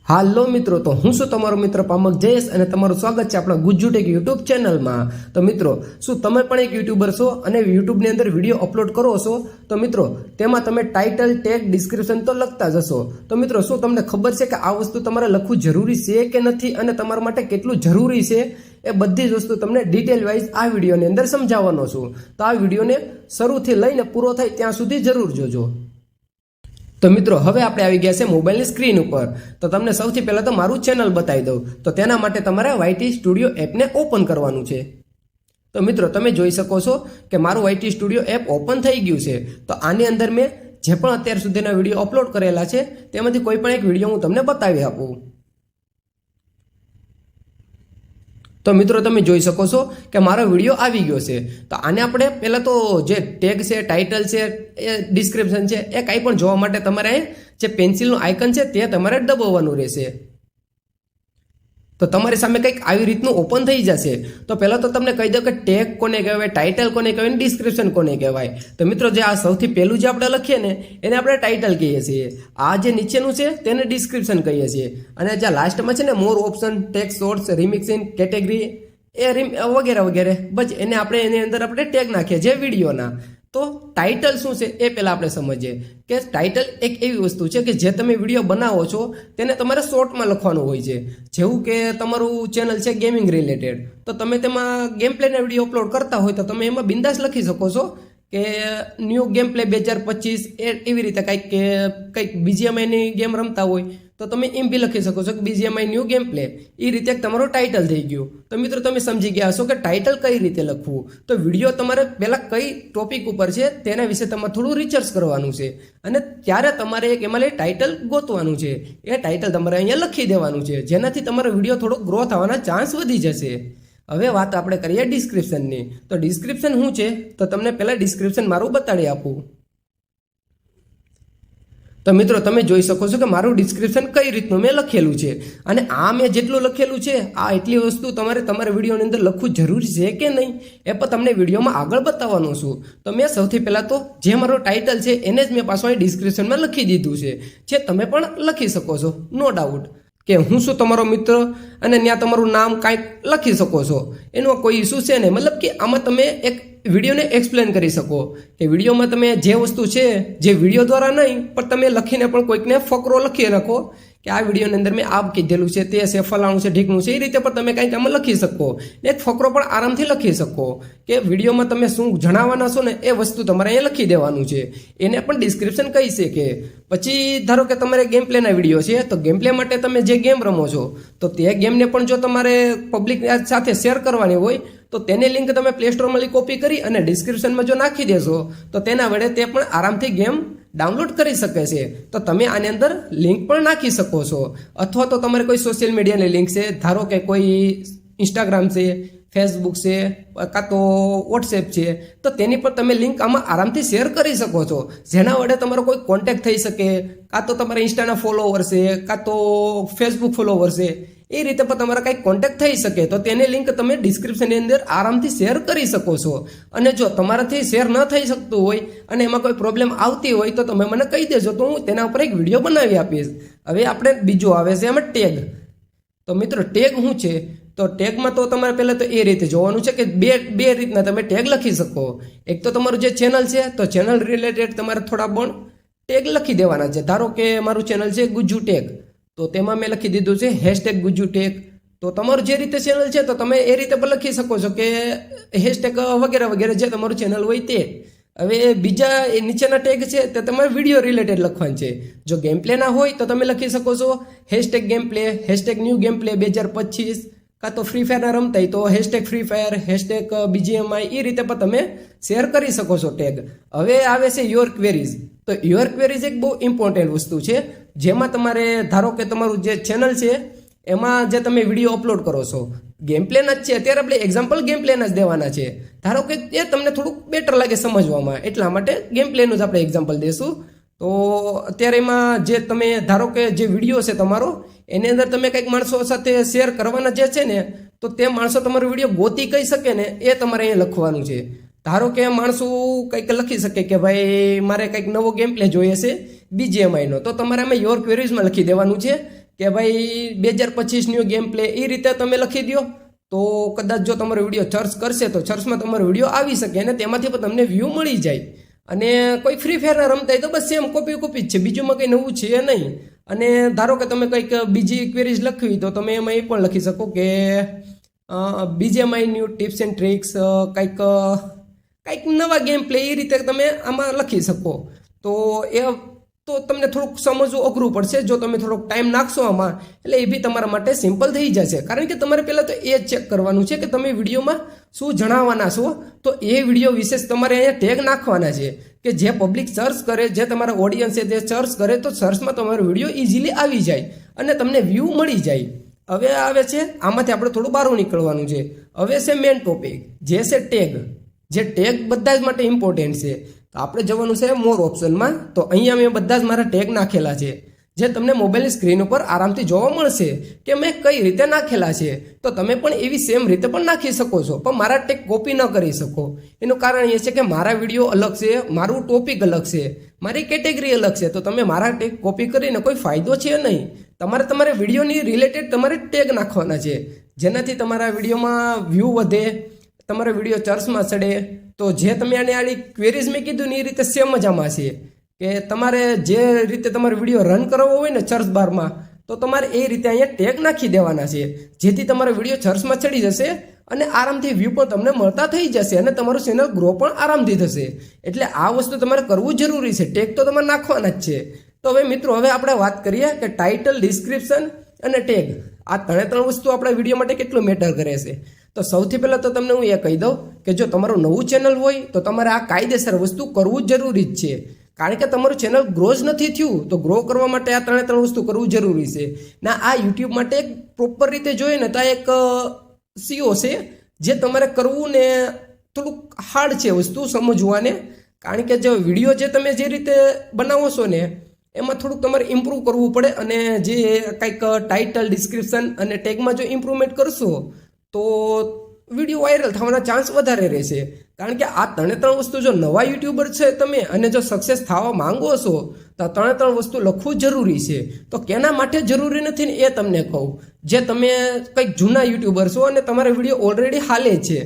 હાલો મિત્રો, તો હું છું તમારો મિત્ર પામક જયેશ અને તમારું સ્વાગત છે આપણા ગુજ્જુ ટેક યુટ્યુબ ચેનલમાં। તો મિત્રો, શું તમે પણ એક યુટ્યુબર છો અને યુટ્યુબની અંદર વિડીયો અપલોડ કરો છો? તો મિત્રો, તેમાં તમે ટાઇટલ, ટેગ, ડિસ્ક્રિપ્શન તો લખતા જ હશો। તો મિત્રો, શું તમને ખબર છે કે આ વસ્તુ તમારે લખવું જરૂરી છે કે નથી અને તમારા માટે કેટલું જરૂરી છે? એ બધી જ વસ્તુ તમને ડિટેલ વાઇઝ આ વિડીયોની અંદર સમજાવવાનો છું। તો આ વિડીયોને શરૂથી લઈને પૂરો થાય ત્યાં સુધી જરૂર જોજો। તો મિત્રો, હવે આપણે આવી ગયા છે મોબાઈલની સ્ક્રીન ઉપર। તો તમને સૌથી પહેલાં તો મારું ચેનલ બતાવી દઉં। તો તેના માટે તમારે વાયટી સ્ટુડિયો એપને ઓપન કરવાનું છે। તો મિત્રો, તમે જોઈ શકો છો કે મારું વાયટી સ્ટુડિયો એપ ઓપન થઈ ગયું છે। તો આની અંદર મેં જે પણ અત્યાર સુધીના વિડીયો અપલોડ કરેલા છે તેમાંથી કોઈ પણ એક વિડીયો હું તમને બતાવી આપું। તો મિત્રો, તમે જોઈ શકો છો કે મારો વિડીયો આવી ગયો છે। તો આને આપણે પહેલાં તો જે ટેગ છે, ટાઇટલ છે, એ ડિસ્ક્રિપ્શન છે, એ કાંઈ પણ જોવા માટે તમારે જે પેન્સિલનું આઇકન છે તે તમારે દબાવવાનું રહેશે। તો તમારી સામે કંઈક આવી રીતનું ઓપન થઈ જશે। તો પહેલાં તો તમને કહી દઉં કે ટેગ કોને કહેવાય, ટાઇટલ કોને કહેવાય, ડિસ્ક્રિપ્શન કોને કહેવાય। તો મિત્રો, જે આ સૌથી પહેલું જે આપણે લખીએ ને એને આપણે ટાઇટલ કહીએ છીએ। આ જે નીચેનું છે તેને ડિસ્ક્રિપ્શન કહીએ છીએ। અને જે લાસ્ટમાં છે ને મોર ઓપ્શન, ટેક્સ્ટ, શોર્ટ્સ, રિમિક્સિંગ, કેટેગરી વગેરે વગેરે, બસ એને આપણે એની અંદર આપણે ટેગ નાખીએ જે વિડીયોના। તો ટાઇટલ શું છે એ પહેલાં આપણે સમજીએ કે ટાઇટલ એક એવી વસ્તુ છે કે જે તમે વિડીયો બનાવો છો તેને તમારે શોર્ટમાં લખવાનું હોય છે। જેવું કે તમારું ચેનલ છે ગેમિંગ રિલેટેડ, તો તમે તેમાં ગેમ પ્લેના વિડીયો અપલોડ કરતા હોય તો તમે એમાં બિંદાસ લખી શકો છો કે ન્યૂ ગેમ પ્લે 2025 એવી રીતે કંઈક BGMIની ગેમ રમતા હોય તો તમે એમ બી લખી શકો છો કે BGMI ન્યૂ ગેમ પ્લે। એ રીતે તમારું ટાઇટલ થઈ ગયું। તો મિત્રો, તમે સમજી ગયા હશો કે ટાઇટલ કઈ રીતે લખવું। તો વિડીયો તમારે પહેલાં કઈ ટોપિક ઉપર છે તેના વિશે તમારે થોડું રિસર્ચ કરવાનું છે અને ત્યારે તમારે એક એમાં ટાઇટલ ગોતવાનું છે। એ ટાઇટલ તમારે અહીંયા લખી દેવાનું છે, જેનાથી તમારો વિડીયો થોડો ગ્રો થવાના ચાન્સ વધી જશે। હવે વાત આપણે કરીએ ડિસ્ક્રિપ્શનની। તો ડિસ્ક્રિપ્શન શું છે તો તમને પહેલાં ડિસ્ક્રિપ્શન મારું બતાડી આપું। તો મિત્રો, તમે જોઈ શકો છો કે મારું ડિસ્ક્રિપ્શન કઈ રીતનું મેં લખેલું છે અને આ મેં જેટલું લખેલું છે આ એટલી વસ્તુ તમારે તમારા વિડીયોની અંદર લખવું જરૂરી છે કે નહીં એ પણ તમને વિડીયોમાં આગળ બતાવવાનો છું। તો મેં સૌથી પહેલાં તો જે મારું ટાઇટલ છે એને જ મેં પાછું અહીં ડિસ્ક્રિપ્શનમાં લખી દીધું છે, જે તમે પણ લખી શકો છો, નો ડાઉટ કે હું શું તમારો મિત્ર અને ત્યાં તમારું નામ કાંઈક લખી શકો છો, એનો કોઈ ઇસ્યુ છે નહીં। મતલબ કે આમાં તમે એક વિડીયોને એક્સપ્લેન કરી શકો કે વિડીયોમાં તમે જે વસ્તુ છે જે વિડીયો દ્વારા નહીં પણ તમે લખીને પણ કોઈકને ફકરો લખી રાખો કે આ વિડીયોની અંદર મેં આ કીધેલું છે, તે છે, ફલાણું છે, ઢીકણું છે, એ રીતે પણ તમે કંઈક આમાં લખી શકો ને એક ફકરો પણ આરામથી લખી શકો કે વિડીયોમાં તમે શું જણાવવાના છો ને એ વસ્તુ તમારે અહીંયા લખી દેવાનું છે। એને પણ ડિસ્ક્રિપ્શન કહી છે કે પછી ધારો કે તમારે ગેમ પ્લેના વિડીયો છે તો ગેમ પ્લે માટે તમે જે ગેમ રમો છો તો તે ગેમને પણ જો તમારે પબ્લિક સાથે શેર કરવાની હોય તો તેની લિંક તમે પ્લે સ્ટોરમાંથી કોપી કરી અને ડિસ્ક્રિપ્શનમાં જો નાખી દેશો તો તેના વડે તે પણ આરામથી ગેમ ડાઉનલોડ કરી શકે છે। તો તમે આની અંદર લિંક પણ નાખી શકો છો, અથવા તો તમારે કોઈ સોશિયલ મીડિયાની લિંક છે, ધારો કે કોઈ ઇન્સ્ટાગ્રામ છે, ફેસબુક છે, કાં તો વોટ્સએપ છે, તો તેની પર તમે લિંક આમાં આરામથી શેર કરી શકો છો, જેના વડે તમારો કોઈ કોન્ટેક્ટ થઈ શકે, કાં તો તમારા ઇન્સ્ટાના ફોલોવર છે, કાં તો ફેસબુક ફોલોવર છે, એ રીતે પણ તમારા કંઈક કોન્ટેક્ટ થઈ શકે તો તેની લિંક તમે ડિસ્ક્રિપ્શનની અંદર આરામથી શેર કરી શકો છો। અને જો તમારાથી શેર ન થઈ શકતું હોય અને એમાં કોઈ પ્રોબ્લેમ આવતી હોય તો તમે મને કહી દેજો, તો હું તેના ઉપર એક વિડીયો બનાવી આપીશ। હવે આપણે બીજું આવે છે એમાં ટેગ। તો મિત્રો, ટેગ શું છે તો ટેગમાં તો તમારે પહેલાં તો એ રીતે જોવાનું છે કે બે રીતના તમે ટેગ લખી શકો। એક તો તમારું જે ચેનલ છે તો ચેનલ રિલેટેડ તમારે થોડા પણ ટેગ લખી દેવાના છે। ધારો કે મારું ચેનલ છે ગુજ્જુ ટેક, તો તેમાં મેં લખી દીધું છે હેશટેગ ગુજ્જુ ટેક। તો તમારું જે રીતે ચેનલ છે તો તમે એ રીતે પણ લખી શકો છો કે હેશટેગ વગેરે વગેરે જે તમારું ચેનલ હોય તે। હવે બીજા એ નીચેના ટેગ છે તે તમારે વિડીયો રિલેટેડ લખવાનું છે। જો ગેમ પ્લેના હોય તો તમે લખી શકો છો hashtag game play, hashtag new game play 2025, કાં તો ફ્રી ફાયરના રમતા હોય તો hashtag free fire, hashtag BGMI, એ રીતે પણ તમે શેર કરી શકો છો ટેગ। હવે આવે છે યોર ક્વેરીઝ। તો યોર ક્વેરીઝ એક બહુ ઇમ્પોર્ટન્ટ વસ્તુ છે, જેમાં તમારે ધારો કે તમારું જે ચેનલ છે એમાં જે તમે વિડીયો અપલોડ કરો છો ગેમ પ્લેના જ છે, અત્યારે આપણે એક્ઝામ્પલ ગેમ પ્લેના જ દેવાના છે, ધારો કે એ તમને થોડુંક બેટર લાગે સમજવામાં, એટલા માટે ગેમ પ્લેનું જ આપણે એક્ઝામ્પલ દઈશું। તો અત્યારે એમાં જે તમે ધારો કે જે વિડીયો છે તમારો એની અંદર તમે કંઈક માણસો સાથે શેર કરવાના જે છે ને તો તે માણસો તમારો વિડીયો ગોતી કહી શકે ને એ તમારે અહીંયા લખવાનું છે। ધારો કે માણસો કંઈક લખી શકે કે ભાઈ મારે કંઈક નવો ગેમ પ્લે જોઈએ છે BGMI નો, તો તમારે આમાં યોર ક્વેરીઝમાં લખી દેવાનું છે કે ભાઈ 2025નો ગેમ પ્લે એ રીતે તમે લખી દો, તો કદાચ જો તમારો વિડીયો સર્ચ કરશે તો સર્ચમાં તમારો વિડીયો આવી શકે અને તેમાંથી પણ તમને વ્યૂ મળી જાય. અને કોઈ ફ્રી ફાયર રમતા હોય તો બસ સેમ કોપી જ છે, બીજુંમાં કંઈ નવું છે નહીં. અને ધારો કે તમે કંઈક બીજી ક્વેરીઝ લખવી તો તમે એમાં એ પણ લખી શકો કે BGMI new tips and tricks, કંઈક નવા ગેમ પ્લે એ રીતે તમે આમાં લખી શકો. તો તમને થોડુંક સમજવું અઘરું પડશે. જો તમે થોડોક ટાઈમ નાખશો આમાં એટલે એ બી તમારા માટે સિમ્પલ થઈ જશે. કારણ કે તમારે પહેલાં તો એ ચેક કરવાનું છે કે તમે વિડીયોમાં શું જણાવવાના છો. તો એ વિડીયો વિશે તમારે અહીંયા ટેગ નાખવાના છે કે જે પબ્લિક સર્ચ કરે, જે તમારા ઓડિયન્સ છે તે સર્ચ કરે તો સર્ચમાં તમારો વિડીયો ઇઝીલી આવી જાય અને તમને વ્યૂ મળી જાય. હવે આવે છે આમાંથી આપણે થોડું બહાર નીકળવાનું છે. હવે છે મેઇન ટોપિક, જે છે ટેગ. જે ટેગ બધા જ માટે ઇમ્પોર્ટન્ટ છે. તો આપણે જવાનું છે મોર ઓપ્શનમાં. તો અહીંયા મેં બધા જ મારા ટેગ નાખેલા છે, જે તમને મોબાઈલની સ્ક્રીન ઉપર આરામથી જોવા મળશે કે મેં કઈ રીતે નાખેલા છે. તો તમે પણ એવી સેમ રીતે પણ નાખી શકો છો, પણ મારા ટેગ કોપી ન કરી શકો. એનું કારણ એ છે કે મારા વિડીયો અલગ છે, મારું ટોપિક અલગ છે, મારી કેટેગરી અલગ છે. તો તમે મારા ટેગ કોપી કરીને કોઈ ફાયદો છે નહીં. તમારે વિડીયોની રિલેટેડ તમારે ટેગ નાખવાના છે, જેનાથી તમારા વિડીયોમાં વ્યૂ વધે, તમારો વિડીયો ચર્ચમાં ચડે. તો જે તમે આની ક્વેરીઝ મેં કીધું ને એ રીતે સેમ જ આમાં છે કે તમારે જે રીતે તમારો વિડીયો રન કરવો હોય ને સર્ચ બારમાં, તો તમારે એ રીતે અહીંયા ટેગ નાખી દેવાના છે, જેથી તમારો વિડીયો સર્ચમાં ચડી જશે અને આરામથી વ્યૂ પણ તમને મળતા થઈ જશે અને તમારું ચેનલ ગ્રો પણ આરામથી થશે. એટલે આ વસ્તુ તમારે કરવું જરૂરી છે. ટેગ તો તમારે નાખવાના જ છે. તો હવે મિત્રો, હવે આપણે વાત કરીએ કે ટાઇટલ, ડિસ્ક્રિપ્શન અને ટેગ, આ ત્રણ વસ્તુ આપણા વિડીયો માટે કેટલું મેટર કરે છે. તો સૌથી પહેલાં તો તમને હું એ કહી દઉં કે જો તમારું નવું ચેનલ હોય તો તમારે આ કાયદેસર વસ્તુ કરવું જરૂરી જ છે. કારણ કે તમારું ચેનલ ગ્રો જ નથી થયું, તો ગ્રો કરવા માટે આ ત્રણ વસ્તુ કરવું જરૂરી છે. ના, આ યુટ્યુબ માટે એક પ્રોપર રીતે જોઈએ ને તો આ એક CO છે, જે તમારે કરવું ને થોડુંક હાર્ડ છે વસ્તુ સમજવાને. કારણ કે જો વિડીયો જે તમે જે રીતે બનાવો છો ને એમાં થોડુંક તમારે ઇમ્પ્રૂવ કરવું પડે. અને જે કંઈક ટાઇટલ, ડિસ્ક્રિપ્શન અને ટેગમાં જો ઇમ્પ્રુવમેન્ટ કરશો તો વિડીયો વાયરલ થવાના ચાન્સ વધારે રહેશે. કારણ કે આ ત્રણ વસ્તુ જો નવા યુટ્યુબર છે તમે અને જો સક્સેસ થવા માંગો છો તો આ ત્રણ વસ્તુ લખવું જરૂરી છે. તો કેના માટે જરૂરી નથી ને એ તમને કહું. જે તમે કંઈક જૂના યુટ્યુબર છો અને તમારા વિડીયો ઓલરેડી હાલે છે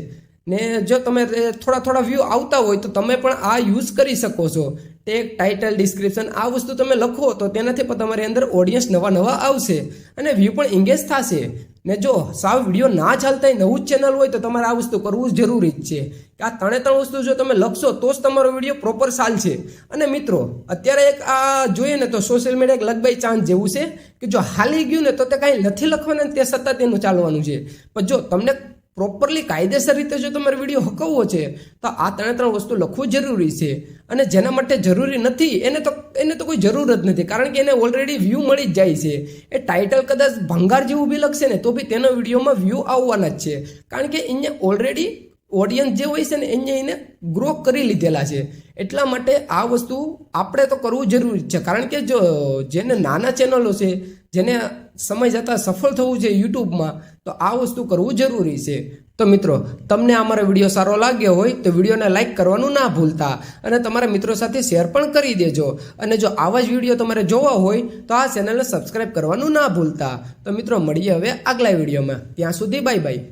ને જો તમે થોડા વ્યૂ આવતા હોય તો તમે પણ આ યુઝ કરી શકો છો. ટેગ, ટાઇટલ, ડિસ્ક્રિપ્શન આ વસ્તુ તમે લખો તો તેનાથી પણ તમારી અંદર ઓડિયન્સ નવા આવશે અને વ્યૂ પણ એંગેજ થશે. ને જો સાવ વિડીયો ના ચાલતા નવું જ ચેનલ હોય તો તમારે આ વસ્તુ કરવું જ જરૂરી જ છે. કે આ ત્રણ વસ્તુ જો તમે લખશો તો જ તમારો વિડીયો પ્રોપર ચાલશે. અને મિત્રો, અત્યારે એક આ જોઈએ ને તો સોશિયલ મીડિયા એક લગબાઈ ચાન્સ જેવું છે કે જો હાલી ગયું ને તો તે કાંઈ નથી લખવાના, તે સતત એનું ચાલવાનું છે. પણ જો તમને પ્રોપરલી કાયદેસર રીતે જો તમારે વિડીયો હકવવો છે તો આ ત્રણ વસ્તુ લખવું જરૂરી છે. અને જેના માટે જરૂરી નથી એને તો કોઈ જરૂર જ નથી, કારણ કે એને ઓલરેડી વ્યૂ મળી જ જાય છે. એ ટાઇટલ કદાચ ભંગાર જેવું બી લખશે ને તો બી તેના વિડીયોમાં વ્યૂ આવવાના જ છે. કારણ કે એને ઓલરેડી ઓડિયન્સ જે હોય છે ને એને ગ્રો કરી લીધેલા છે. એટલા માટે આ વસ્તુ આપણે તો કરવું જરૂરી છે. કારણ કે જો જેને નાના ચેનલો છે, જેને સમય જતાં સફળ થવું છે યુટ્યુબમાં, તો આ વસ્તુ કરવું જરૂરી છે. તો મિત્રો, તમને અમારો વિડીયો સારો લાગ્યો હોય તો વિડીયોને લાઇક કરવાનું ના ભૂલતા અને તમારા મિત્રો સાથે શેર પણ કરી દેજો. અને જો આવા જ વિડીયો તમારે જોવા હોય તો આ ચેનલને સબસ્ક્રાઈબ કરવાનું ના ભૂલતા. તો મિત્રો, મળીએ હવે આગલા વિડીયોમાં. ત્યાં સુધી બાય બાય.